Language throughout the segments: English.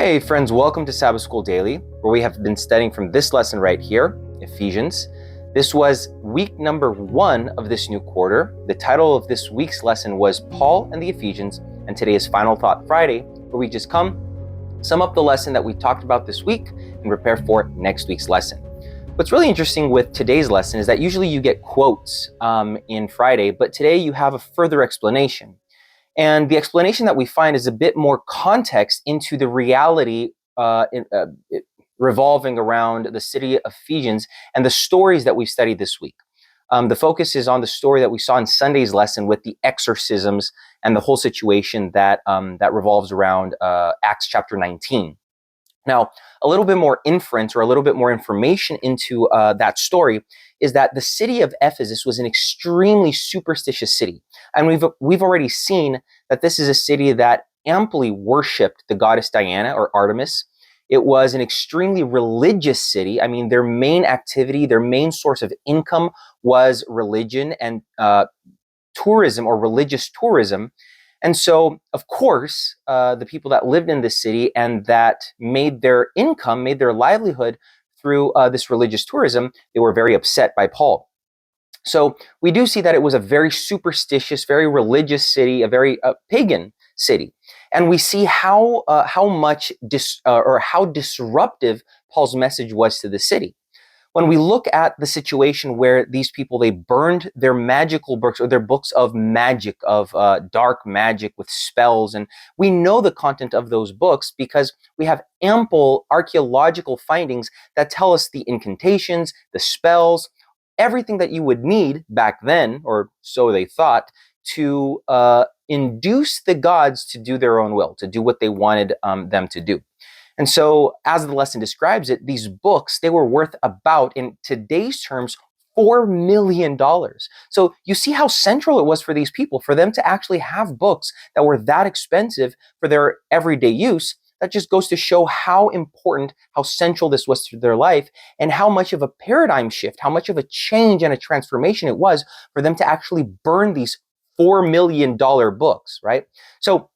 Hey friends, welcome to Sabbath School Daily, where we have been studying from this lesson right here, Ephesians. This was week number 1 of this new quarter. The title of this week's lesson was Paul and the Ephesians, and today is Final Thought Friday, where we just come, sum up the lesson that we talked about this week, and prepare for next week's lesson. What's really interesting with today's lesson is that usually you get quotes in Friday, but today you have a further explanation. And the explanation that we find is a bit more context into the reality revolving around the city of Ephesians and the stories that we've studied this week. The focus is on the story that we saw in Sunday's lesson with the exorcisms and the whole situation that revolves around Acts chapter 19. Now, a little bit more inference or a little bit more information into that story is that the city of Ephesus was an extremely superstitious city. And we've already seen that this is a city that amply worshipped the goddess Diana or Artemis. It was an extremely religious city. I mean, their main activity, their main source of income was religion and tourism or religious tourism. And so, of course, the people that lived in this city and that made their income, made their livelihood through this religious tourism, they were very upset by Paul. So we do see that it was a very superstitious, very religious city, a very pagan city. And we see how disruptive Paul's message was to the city. When we look at the situation where these people, they burned their magical books or their books of magic, of dark magic with spells. And we know the content of those books because we have ample archaeological findings that tell us the incantations, the spells, everything that you would need back then, or so they thought, to induce the gods to do their own will, to do what they wanted them to do. And so, as the lesson describes it, these books, they were worth about, in today's terms, $4 million. So you see how central it was for these people, for them to actually have books that were that expensive for their everyday use. That just goes to show how important, how central this was to their life, and how much of a paradigm shift, how much of a change and a transformation it was for them to actually burn these $4 million books, right? So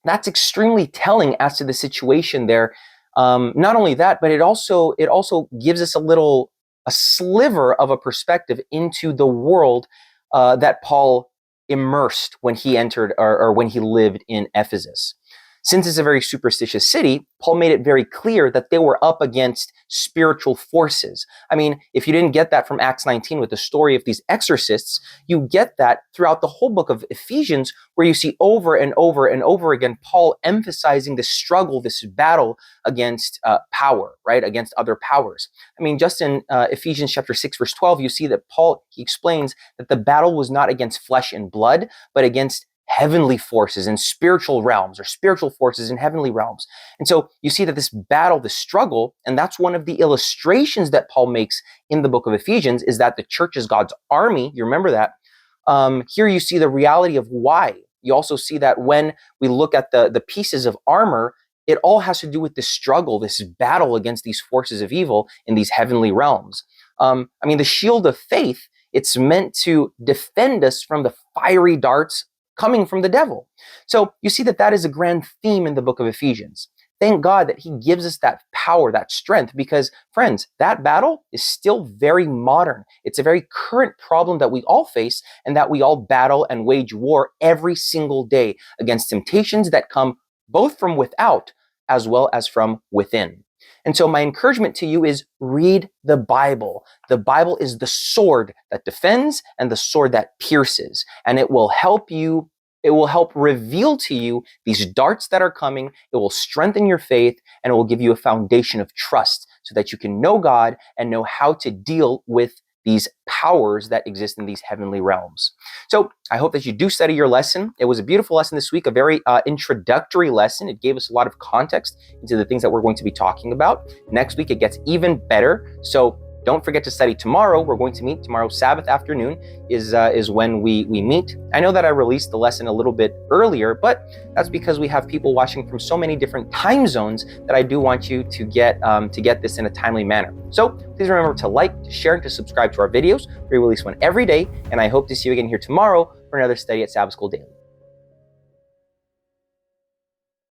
that's extremely telling as to the situation there. Not only that, but it also gives us a sliver of a perspective into the world that Paul immersed when he entered or when he lived in Ephesus. Since it's a very superstitious city, Paul made it very clear that they were up against spiritual forces. I mean, if you didn't get that from Acts 19 with the story of these exorcists, you get that throughout the whole book of Ephesians, where you see over and over and over again Paul emphasizing this struggle, this battle against power, right? Against other powers. I mean, just in Ephesians chapter 6, verse 12, you see that Paul, he explains that the battle was not against flesh and blood, but against heavenly forces in spiritual realms, or spiritual forces in heavenly realms. And so you see that this battle, this struggle, and that's one of the illustrations that Paul makes in the book of Ephesians, is that the church is God's army. You remember that. Here you see the reality of why. You also see that when we look at the pieces of armor, it all has to do with this struggle, this battle against these forces of evil in these heavenly realms. I mean, the shield of faith, it's meant to defend us from the fiery darts coming from the devil. So you see that is a grand theme in the book of Ephesians. Thank God that he gives us that power, that strength, because friends, that battle is still very modern. It's a very current problem that we all face and that we all battle and wage war every single day against temptations that come both from without as well as from within. And so my encouragement to you is read the Bible. The Bible is the sword that defends and the sword that pierces, and it will help you. It will help reveal to you these darts that are coming. It will strengthen your faith, and it will give you a foundation of trust so that you can know God and know how to deal with these powers that exist in these heavenly realms. So I hope that you do study your lesson. It was a beautiful lesson this week, a very introductory lesson. It gave us a lot of context into the things that we're going to be talking about. Next week, it gets even better. So don't forget to study tomorrow. We're going to meet tomorrow. Sabbath afternoon is when we meet. I know that I released the lesson a little bit earlier, but that's because we have people watching from so many different time zones that I do want you to get this in a timely manner. So please remember to like, to share, and to subscribe to our videos. We release one every day, and I hope to see you again here tomorrow for another study at Sabbath School Daily.